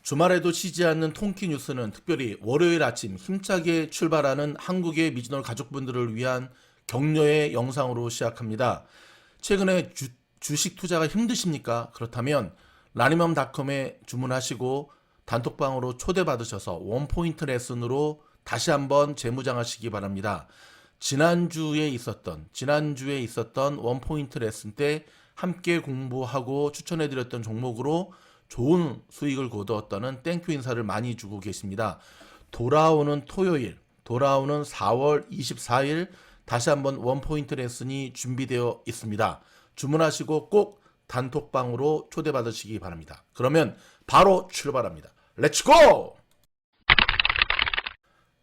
주말에도 쉬지 않는 통키 뉴스는 특별히 월요일 아침 힘차게 출발하는 한국의 미즈널 가족분들을 위한 격려의 영상으로 시작합니다. 최근에 주식 투자가 힘드십니까? 그렇다면 라니멈닷컴에 주문하시고 단톡방으로 초대받으셔서 원포인트 레슨으로 다시 한번 재무장하시기 바랍니다. 지난주에 있었던 원포인트 레슨 때 함께 공부하고 추천해드렸던 종목으로 좋은 수익을 거두었다는 땡큐 인사를 많이 주고 계십니다. 돌아오는 토요일, 돌아오는 4월 24일 다시 한번 원포인트 레슨이 준비되어 있습니다. 주문하시고 꼭 단톡방으로 초대받으시기 바랍니다. 그러면 바로 출발합니다. 렛츠고!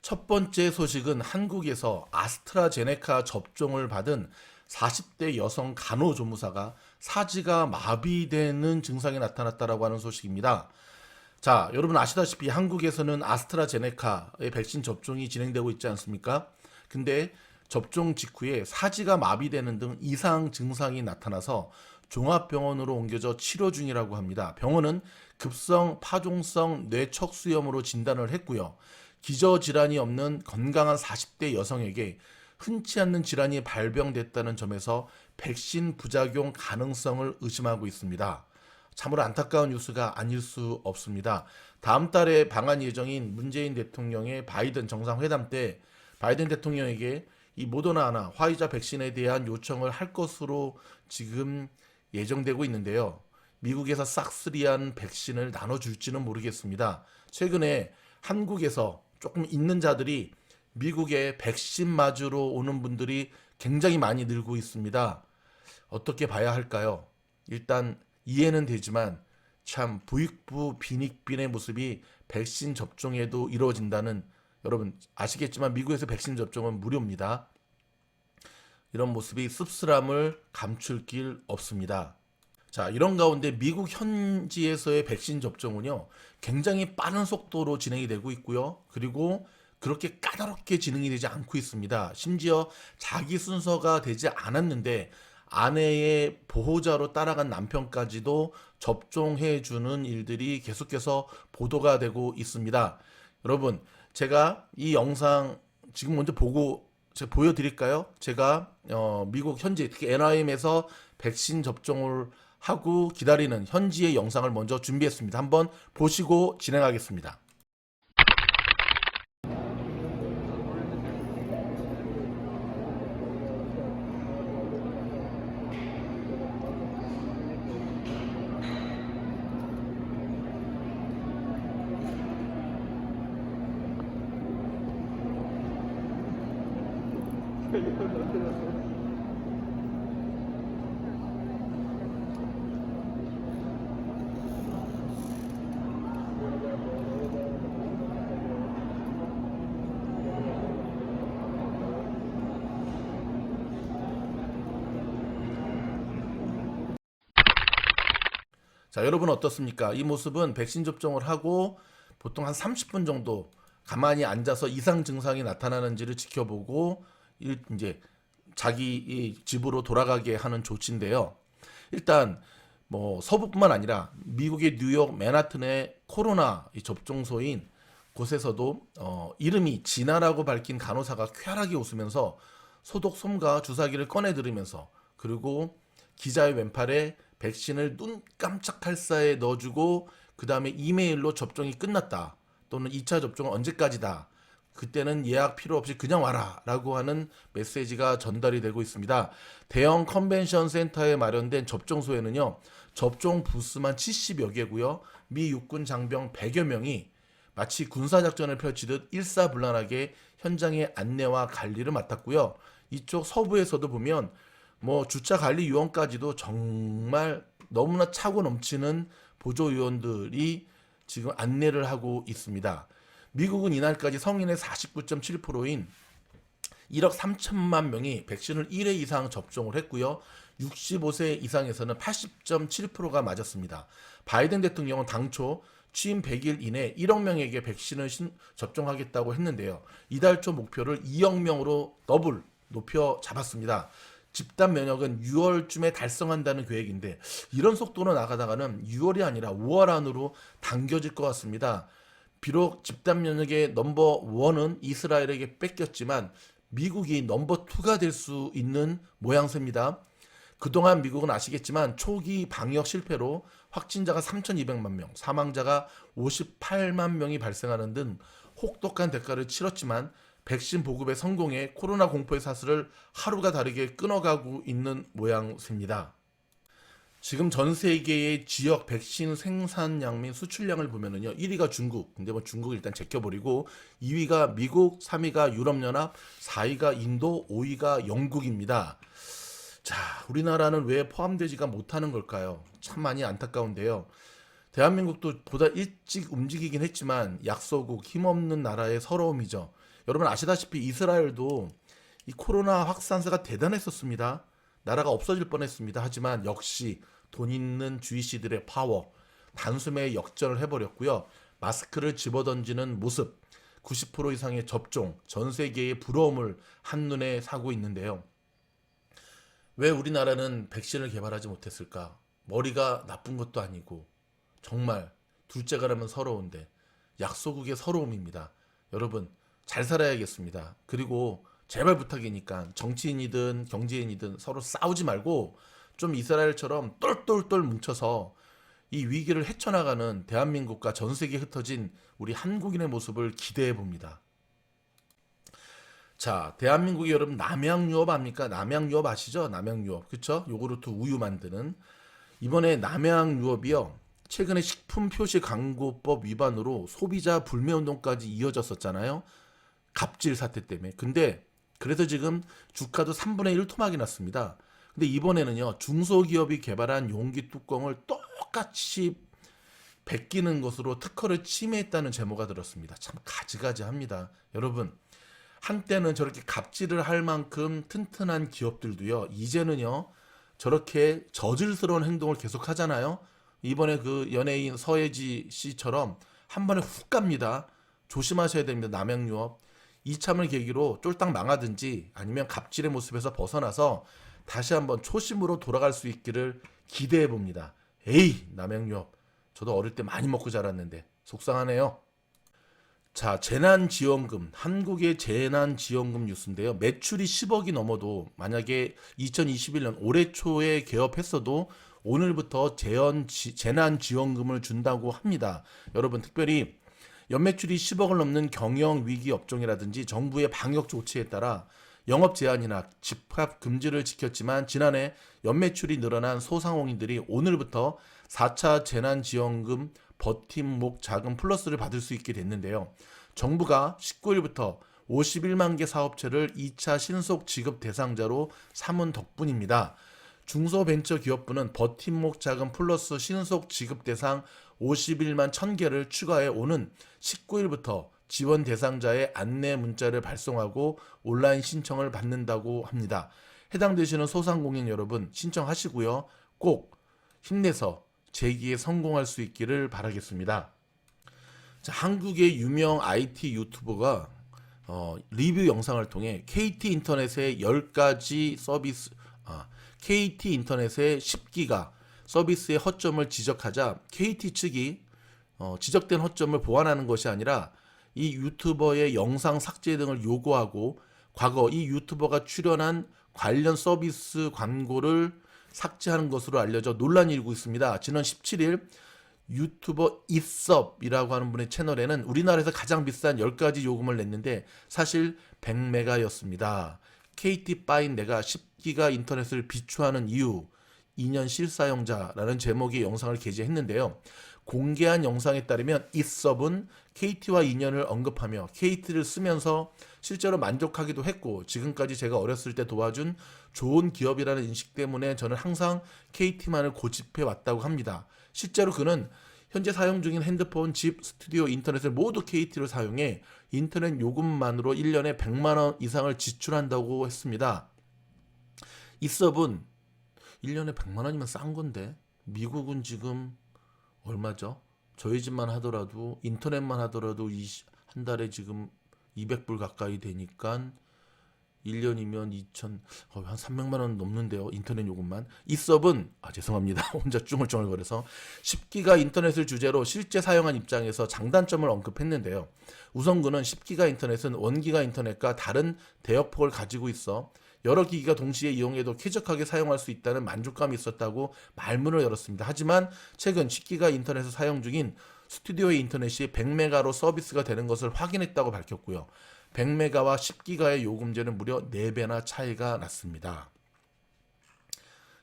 첫 번째 소식은 한국에서 아스트라제네카 접종을 받은 40대 여성 간호조무사가 사지가 마비되는 증상이 나타났다라고 하는 소식입니다. 자, 여러분 아시다시피 한국에서는 아스트라제네카의 백신 접종이 진행되고 있지 않습니까? 근데 접종 직후에 사지가 마비되는 등 이상 증상이 나타나서 종합병원으로 옮겨져 치료 중이라고 합니다. 병원은 급성 파종성 뇌척수염으로 진단을 했고요. 기저질환이 없는 건강한 40대 여성에게 흔치 않는 질환이 발병됐다는 점에서 백신 부작용 가능성을 의심하고 있습니다. 참으로 안타까운 뉴스가 아닐 수 없습니다. 다음 달에 방한 예정인 문재인 대통령의 바이든 정상회담 때 바이든 대통령에게 이 모더나나 화이자 백신에 대한 요청을 할 것으로 지금 예정되고 있는데요. 미국에서 싹쓸이한 백신을 나눠줄지는 모르겠습니다. 최근에 한국에서 조금 있는 자들이 미국에 백신 맞으러 오는 분들이 굉장히 많이 늘고 있습니다. 어떻게 봐야 할까요? 일단 이해는 되지만 참 부익부 빈익빈의 모습이 백신 접종에도 이루어진다는, 여러분 아시겠지만 미국에서 백신 접종은 무료입니다. 이런 모습이 씁쓸함을 감출 길 없습니다. 자, 이런 가운데 미국 현지에서의 백신 접종은요, 굉장히 빠른 속도로 진행이 되고 있고요. 그리고 그렇게 까다롭게 진행이 되지 않고 있습니다. 심지어 자기 순서가 되지 않았는데 아내의 보호자로 따라간 남편까지도 접종해주는 일들이 계속해서 보도가 되고 있습니다. 여러분, 제가 이 영상 지금 먼저 제가 보여드릴까요? 제가 미국 현지, 특히 NIM에서 백신 접종을 하고 기다리는 현지의 영상을 먼저 준비했습니다. 한번 보시고 진행하겠습니다. 자, 여러분 어떻습니까? 이 모습은 백신 접종을 하고 보통 한 30분 정도 가만히 앉아서 이상 증상이 나타나는지를 지켜보고 이제 자기 집으로 돌아가게 하는 조치인데요. 일단 뭐 서부뿐만 아니라 미국의 뉴욕 맨하튼의 코로나 접종소인 곳에서도 이름이 진아라고 밝힌 간호사가 쾌활하게 웃으면서 소독 솜과 주사기를 꺼내 들으면서, 그리고 기자의 왼팔에 백신을 눈 깜짝할 사이에 넣어주고 그 다음에 이메일로 접종이 끝났다, 또는 2차 접종은 언제까지다, 그때는 예약 필요 없이 그냥 와라 라고 하는 메시지가 전달이 되고 있습니다. 대형 컨벤션 센터에 마련된 접종소에는요, 접종 부스만 70여 개고요, 미 육군 장병 100여 명이 마치 군사작전을 펼치듯 일사불란하게 현장의 안내와 관리를 맡았고요. 이쪽 서부에서도 보면 뭐 주차 관리 요원까지도 정말 너무나 차고 넘치는 보조 요원들이 지금 안내를 하고 있습니다. 미국은 이날까지 성인의 49.7%인 1억 3천만 명이 백신을 1회 이상 접종을 했고요. 65세 이상에서는 80.7%가 맞았습니다. 바이든 대통령은 당초 취임 100일 이내 1억 명에게 백신을 접종하겠다고 했는데요. 이달 초 목표를 2억 명으로 더블 높여 잡았습니다. 집단 면역은 6월쯤에 달성한다는 계획인데 이런 속도로 나가다가는 6월이 아니라 5월 안으로 당겨질 것 같습니다. 비록 집단 면역의 넘버 1은 이스라엘에게 뺏겼지만 미국이 넘버 2가 될 수 있는 모양새입니다. 그동안 미국은 아시겠지만 초기 방역 실패로 확진자가 3,200만 명, 사망자가 58만 명이 발생하는 등 혹독한 대가를 치렀지만 백신 보급의 성공에 코로나 공포의 사슬을 하루가 다르게 끊어가고 있는 모양새입니다. 지금 전 세계의 지역 백신 생산량 및 수출량을 보면은요, 1위가 중국. 근데 뭐 중국을 일단 제껴버리고 2위가 미국, 3위가 유럽연합, 4위가 인도, 5위가 영국입니다. 자, 우리나라는 왜 포함되지가 못하는 걸까요? 참 많이 안타까운데요. 대한민국도 보다 일찍 움직이긴 했지만 약소국, 힘없는 나라의 서러움이죠. 여러분 아시다시피 이스라엘도 이 코로나 확산세가 대단했었습니다. 나라가 없어질 뻔했습니다. 하지만 역시 돈 있는 주이씨들의 파워, 단숨에 역전을 해버렸고요. 마스크를 집어던지는 모습, 90% 이상의 접종, 전 세계의 부러움을 한눈에 사고 있는데요. 왜 우리나라는 백신을 개발하지 못했을까? 머리가 나쁜 것도 아니고 정말 둘째가라면 서러운데 약소국의 서러움입니다. 여러분 잘 살아야겠습니다. 그리고 제발 부탁이니까 정치인이든 경제인이든 서로 싸우지 말고 좀 이스라엘처럼 똘똘똘 뭉쳐서 이 위기를 헤쳐나가는 대한민국과 전 세계에 흩어진 우리 한국인의 모습을 기대해 봅니다. 자, 대한민국이 여러분 남양유업 압니까? 남양유업 아시죠? 남양유업. 그쵸? 요구르트 우유 만드는. 이번에 남양유업이요. 최근에 식품 표시 광고법 위반으로 소비자 불매운동까지 이어졌었잖아요. 갑질 사태 때문에. 근데 그래서 지금 주가도 3분의 1 토막이 났습니다. 근데 이번에는요. 중소기업이 개발한 용기 뚜껑을 똑같이 베끼는 것으로 특허를 침해했다는 제보가 들었습니다. 참 가지가지합니다. 여러분 한때는 저렇게 갑질을 할 만큼 튼튼한 기업들도요, 이제는요, 저렇게 저질스러운 행동을 계속 하잖아요. 이번에 그 연예인 서예지 씨처럼 한 번에 훅 갑니다. 조심하셔야 됩니다. 남양유업. 이참을 계기로 쫄딱 망하든지 아니면 갑질의 모습에서 벗어나서 다시 한번 초심으로 돌아갈 수 있기를 기대해 봅니다. 에이, 남양유업. 저도 어릴 때 많이 먹고 자랐는데 속상하네요. 자, 재난지원금, 한국의 재난지원금 뉴스인데요. 매출이 10억이 넘어도 만약에 2021년 올해 초에 개업했어도 오늘부터 재난지원금을 준다고 합니다. 여러분 특별히 연매출이 10억을 넘는 경영위기 업종이라든지 정부의 방역 조치에 따라 영업 제한이나 집합 금지를 지켰지만 지난해 연매출이 늘어난 소상공인들이 오늘부터 4차 재난지원금 버팀목 자금 플러스를 받을 수 있게 됐는데요. 정부가 19일부터 51만 개 사업체를 2차 신속 지급 대상자로 삼은 덕분입니다. 중소벤처기업부는 버팀목 자금 플러스 신속 지급 대상 51만 1000개를 추가해 오는 19일부터 지원 대상자의 안내 문자를 발송하고 온라인 신청을 받는다고 합니다. 해당되시는 소상공인 여러분 신청하시고요. 꼭 힘내서 재기에 성공할 수 있기를 바라겠습니다. 자, 한국의 유명 IT 유튜버가 리뷰 영상을 통해 KT 인터넷의 10가지 서비스, KT 인터넷의 10기가 서비스의 허점을 지적하자 KT 측이 지적된 허점을 보완하는 것이 아니라 이 유튜버의 영상 삭제 등을 요구하고 과거 이 유튜버가 출연한 관련 서비스 광고를 삭제하는 것으로 알려져 논란이 일고 있습니다. 지난 17일 유튜버 이섭이라고 하는 분의 채널에는 우리나라에서 가장 비싼 10가지 요금을 냈는데 사실 100메가였습니다. KT 빠인 내가 10기가 인터넷을 비추하는 이유 2년 실사용자라는 제목의 영상을 게재했는데요. 공개한 영상에 따르면 이섭은 KT와 인연을 언급하며 KT를 쓰면서 실제로 만족하기도 했고 지금까지 제가 어렸을 때 도와준 좋은 기업이라는 인식 때문에 저는 항상 KT만을 고집해 왔다고 합니다. 실제로 그는 현재 사용 중인 핸드폰, 집, 스튜디오, 인터넷을 모두 KT로 사용해 인터넷 요금만으로 1년에 100만 원 이상을 지출한다고 했습니다. 이섭은 1년에 100만 원이면 싼 건데 미국은 지금 얼마죠? 저희 집만 하더라도 인터넷만 하더라도 한 달에 지금 200불 가까이 되니까 1년이면 2천, 한 300만 원 넘는데요. 인터넷 요금만. 이 섭은 죄송합니다. 혼자 쭝얼쭝얼거려서 10기가 인터넷을 주제로 실제 사용한 입장에서 장단점을 언급했는데요. 우선 그는 10기가 인터넷은 1기가 인터넷과 다른 대역폭을 가지고 있어 여러 기기가 동시에 이용해도 쾌적하게 사용할 수 있다는 만족감이 있었다고 말문을 열었습니다. 하지만 최근 10기가 인터넷을 사용 중인 스튜디오의 인터넷이 100메가로 서비스가 되는 것을 확인했다고 밝혔고요. 100메가와 10기가의 요금제는 무려 4배나 차이가 났습니다.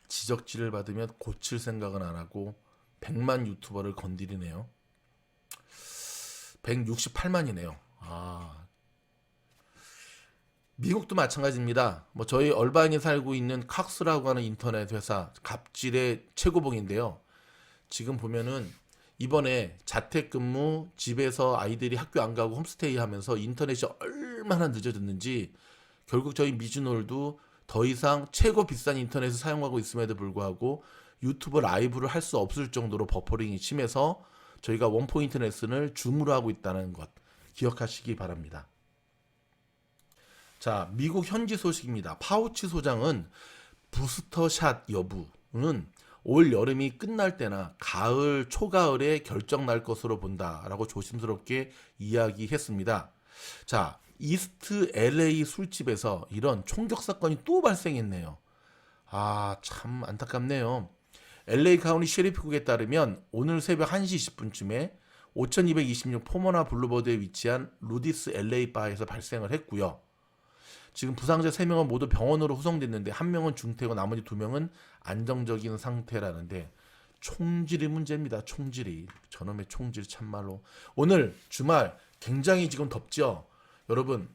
지적질을 받으면 고칠 생각은 안 하고 100만 유튜버를 건드리네요. 168만이네요. 미국도 마찬가지입니다. 저희 얼바인이 살고 있는 칵스라고 하는 인터넷 회사 갑질의 최고봉인데요. 지금 보면은 이번에 자택근무, 집에서 아이들이 학교 안 가고 홈스테이 하면서 인터넷이 얼마나 늦어졌는지 결국 저희 미즈놀도 더 이상 최고 비싼 인터넷을 사용하고 있음에도 불구하고 유튜브 라이브를 할 수 없을 정도로 버퍼링이 심해서 저희가 원포인트 레슨을 줌으로 하고 있다는 것 기억하시기 바랍니다. 자, 미국 현지 소식입니다. 파우치 소장은 부스터샷 여부는 올 여름이 끝날 때나 가을, 초가을에 결정 날 것으로 본다라고 조심스럽게 이야기했습니다. 자, 이스트 LA 술집에서 이런 총격 사건이 또 발생했네요. 참 안타깝네요. LA 카운티 셰리프국에 따르면 오늘 새벽 1시 20분쯤에 5226 포머나 블루버드에 위치한 루디스 LA 바에서 발생을 했고요. 지금 부상자 3명은 모두 병원으로 후송됐는데 1명은 중태고 나머지 2명은 안정적인 상태라는데 총질이 문제입니다. 총질이. 저놈의 총질 참말로. 오늘 주말 굉장히 지금 덥죠. 여러분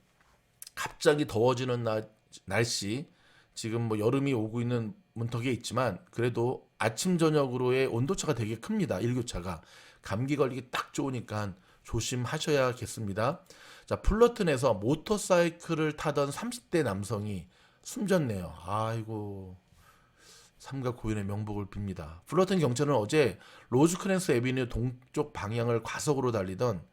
갑자기 더워지는 날씨 지금 여름이 오고 있는 문턱에 있지만 그래도 아침 저녁으로의 온도차가 되게 큽니다. 일교차가. 감기 걸리기 딱 좋으니까 조심하셔야겠습니다. 자, 플러튼에서 모터사이클을 타던 30대 남성이 숨졌네요. 아이고, 삼가 고인의 명복을 빕니다. 플러튼 경찰은 어제 로즈크랜스 애비뉴 동쪽 방향을 과속으로 달리던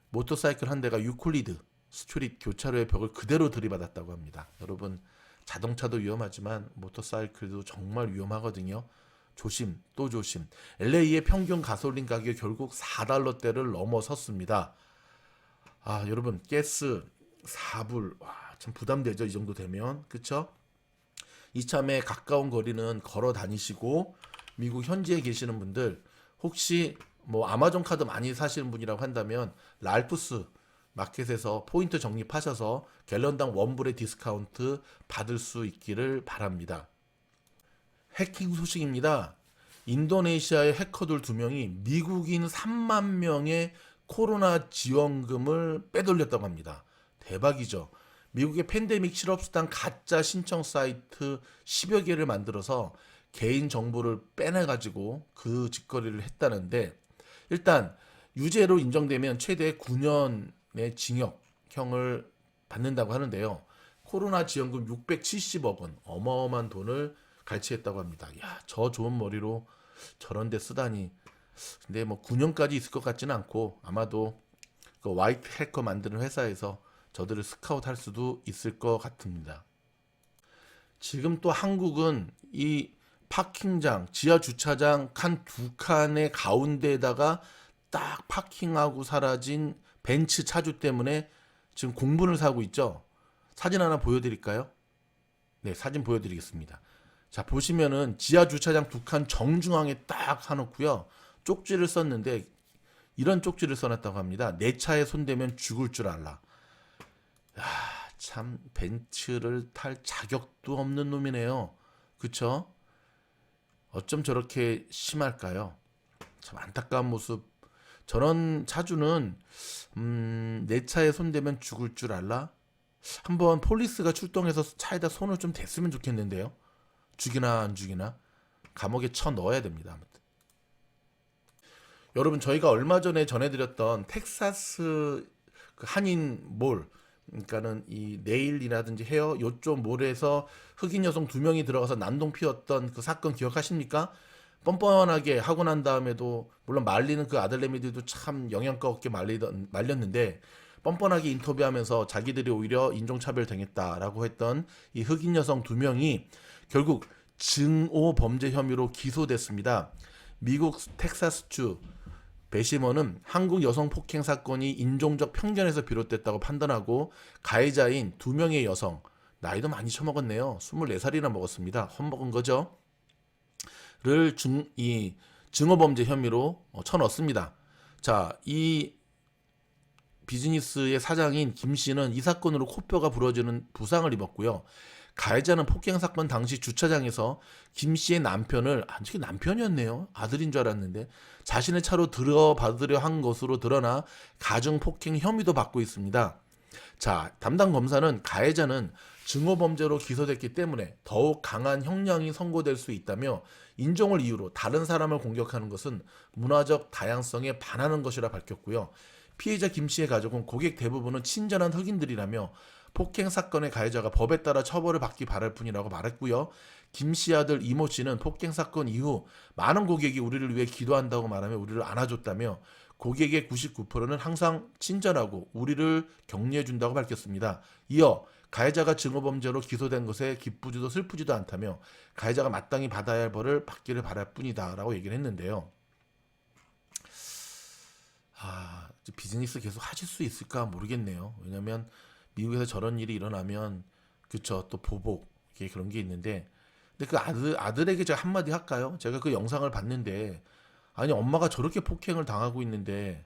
모터사이클 한 대가 유클리드 스트리트 교차로의 벽을 그대로 들이받았다고 합니다. 여러분, 자동차도 위험하지만 모터사이클도 정말 위험하거든요. 조심 또 조심. LA의 평균 가솔린 가격이 결국 4달러대를 넘어섰습니다. 여러분 가스 4불 참 부담되죠. 이 정도 되면. 그쵸? 이참에 가까운 거리는 걸어 다니시고 미국 현지에 계시는 분들 혹시 아마존 카드 많이 사시는 분이라고 한다면 랄프스 마켓에서 포인트 적립하셔서 갤런당 1불의 디스카운트 받을 수 있기를 바랍니다. 해킹 소식입니다. 인도네시아의 해커들 2명이 미국인 3만 명의 코로나 지원금을 빼돌렸다고 합니다. 대박이죠. 미국의 팬데믹 실업수당 가짜 신청 사이트 10여 개를 만들어서 개인 정보를 빼내가지고 그 짓거리를 했다는데 일단 유죄로 인정되면 최대 9년의 징역형을 받는다고 하는데요. 코로나 지원금 670억 원 어마어마한 돈을 갈취했다고 합니다. 저 좋은 머리로 저런 데 쓰다니. 근데 9년까지 있을 것 같지는 않고 아마도 그 화이트 해커 만드는 회사에서 저들을 스카우트 할 수도 있을 것 같습니다. 지금 또 한국은 이 파킹장, 지하 주차장 칸 2칸의 가운데에다가 딱 파킹하고 사라진 벤츠 차주 때문에 지금 공분을 사고 있죠. 사진 하나 보여드릴까요? 네, 사진 보여드리겠습니다. 자, 보시면은 지하 주차장 2칸 정중앙에 딱 사놓고요. 쪽지를 썼는데 이런 쪽지를 써놨다고 합니다. 내 차에 손대면 죽을 줄 알라. 참 벤츠를 탈 자격도 없는 놈이네요. 그쵸? 어쩜 저렇게 심할까요? 참 안타까운 모습. 저런 차주는 내 차에 손대면 죽을 줄 알라? 한번 폴리스가 출동해서 차에다 손을 좀 댔으면 좋겠는데요. 죽이나 안 죽이나 감옥에 쳐 넣어야 됩니다. 아무튼. 여러분 저희가 얼마 전에 전해드렸던 텍사스 그 한인몰 그러니까는 이 네일이라든지 헤어 요쪽 몰에서 흑인 여성 2명이 들어가서 난동 피웠던 그 사건 기억하십니까? 뻔뻔하게 하고 난 다음에도 물론 말리는 그 아들내미들도 참 영양가 없게 말렸는데 뻔뻔하게 인터뷰하면서 자기들이 오히려 인종차별 당했다라고 했던 이 흑인 여성 2명이 결국 증오 범죄 혐의로 기소됐습니다. 미국 텍사스주 배시머는 한국 여성 폭행 사건이 인종적 편견에서 비롯됐다고 판단하고 가해자인 2명의 여성, 나이도 많이 처먹었네요. 24살이나 먹었습니다. 헛먹은 거죠. 를 증오범죄 혐의로 쳐넣었습니다. 자, 이 비즈니스의 사장인 김 씨는 이 사건으로 코뼈가 부러지는 부상을 입었고요. 가해자는 폭행 사건 당시 주차장에서 김 씨의 남편을, 저게 남편이었네요. 아들인 줄 알았는데 자신의 차로 들어받으려 한 것으로 드러나 가중 폭행 혐의도 받고 있습니다. 자, 담당 검사는 가해자는 증오범죄로 기소됐기 때문에 더욱 강한 형량이 선고될 수 있다며 인종을 이유로 다른 사람을 공격하는 것은 문화적 다양성에 반하는 것이라 밝혔고요. 피해자 김 씨의 가족은 고객 대부분은 친절한 흑인들이라며 폭행 사건의 가해자가 법에 따라 처벌을 받기 바랄 뿐이라고 말했고요. 김 씨 아들 이모 씨는 폭행 사건 이후 많은 고객이 우리를 위해 기도한다고 말하며 우리를 안아줬다며 고객의 99%는 항상 친절하고 우리를 격려해준다고 밝혔습니다. 이어 가해자가 증오범죄로 기소된 것에 기쁘지도 슬프지도 않다며 가해자가 마땅히 받아야 할 벌을 받기를 바랄 뿐이다 라고 얘기를 했는데요. 비즈니스 계속 하실 수 있을까 모르겠네요. 왜냐면 미국에서 저런 일이 일어나면 그쵸, 또 보복 그런 게 있는데, 근데 그 아들에게 제가 한마디 할까요? 제가 그 영상을 봤는데 아니 엄마가 저렇게 폭행을 당하고 있는데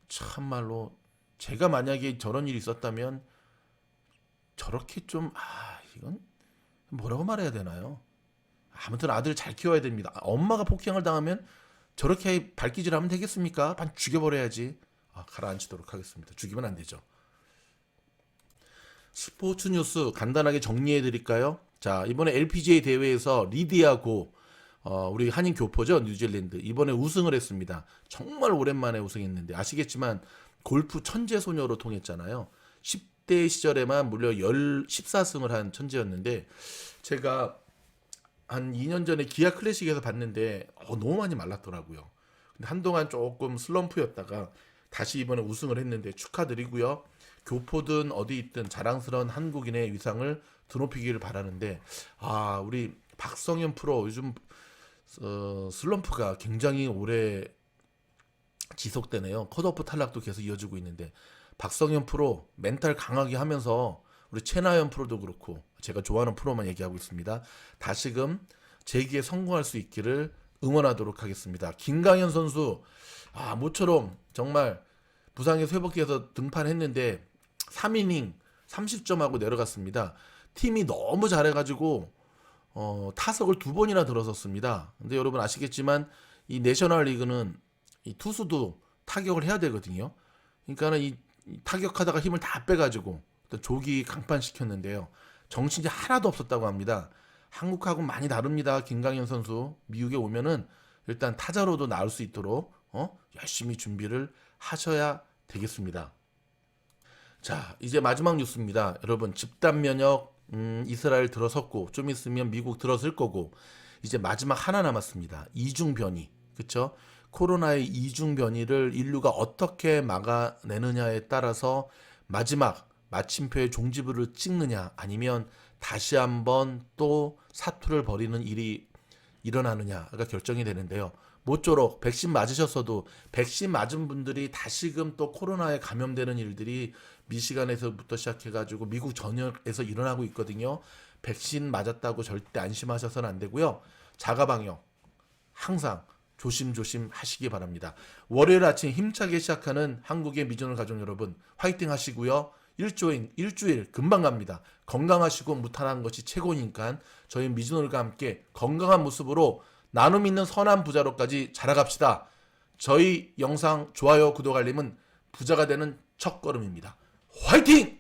참말로 제가 만약에 저런 일이 있었다면 저렇게 좀 이건 뭐라고 말해야 되나요? 아무튼 아들 잘 키워야 됩니다. 엄마가 폭행을 당하면 저렇게 발기질하면 되겠습니까? 반 죽여버려야지. 가라앉히도록 하겠습니다. 죽이면 안 되죠. 스포츠 뉴스 간단하게 정리해 드릴까요? 자, 이번에 LPGA 대회에서 리디아 고 우리 한인 교포죠, 뉴질랜드. 이번에 우승을 했습니다. 정말 오랜만에 우승했는데 아시겠지만 골프 천재 소녀로 통했잖아요. 10대 시절에만 무려 14승을 한 천재였는데 제가 한 2년 전에 기아 클래식에서 봤는데 너무 많이 말랐더라고요. 근데 한동안 조금 슬럼프였다가 다시 이번에 우승을 했는데 축하드리고요. 교포든 어디 있든 자랑스러운 한국인의 위상을 드높이기를 바라는데 우리 박성현 프로 요즘 슬럼프가 굉장히 오래 지속되네요. 컷오프 탈락도 계속 이어지고 있는데 박성현 프로 멘탈 강하게 하면서 우리 최나연 프로도 그렇고 제가 좋아하는 프로만 얘기하고 있습니다. 다시금 재기에 성공할 수 있기를 응원하도록 하겠습니다. 김강현 선수 모처럼 정말 부상에서 회복해서 등판했는데 3이닝 30점하고 내려갔습니다. 팀이 너무 잘해가지고 타석을 2번이나 들어섰습니다. 근데 여러분 아시겠지만 이 내셔널리그는 이 투수도 타격을 해야 되거든요. 그러니까는 이 타격하다가 힘을 다 빼가지고 조기 강판시켰는데요. 정신이 하나도 없었다고 합니다. 한국하고 많이 다릅니다. 김강현 선수 미국에 오면은 일단 타자로도 나올 수 있도록 열심히 준비를 하셔야 되겠습니다. 자, 이제 마지막 뉴스입니다. 여러분 집단 면역 이스라엘 들어섰고 좀 있으면 미국 들어설 거고 이제 마지막 하나 남았습니다. 이중 변이. 그렇죠? 코로나의 이중 변이를 인류가 어떻게 막아내느냐에 따라서 마지막 마침표의 종지부를 찍느냐 아니면 다시 한번 또 사투를 벌이는 일이 일어나느냐가 결정이 되는데요. 모쪼록 백신 맞으셨어도 백신 맞은 분들이 다시금 또 코로나에 감염되는 일들이 미시간에서부터 시작해가지고 미국 전역에서 일어나고 있거든요. 백신 맞았다고 절대 안심하셔서는 안 되고요. 자가방역 항상 조심조심 하시기 바랍니다. 월요일 아침 힘차게 시작하는 한국의 미전을 가족 여러분 화이팅 하시고요. 일주일 금방 갑니다. 건강하시고 무탈한 것이 최고니까 저희 미즈놀과 함께 건강한 모습으로 나눔 있는 선한 부자로까지 자라갑시다. 저희 영상 좋아요 구독 알림은 부자가 되는 첫걸음입니다. 화이팅!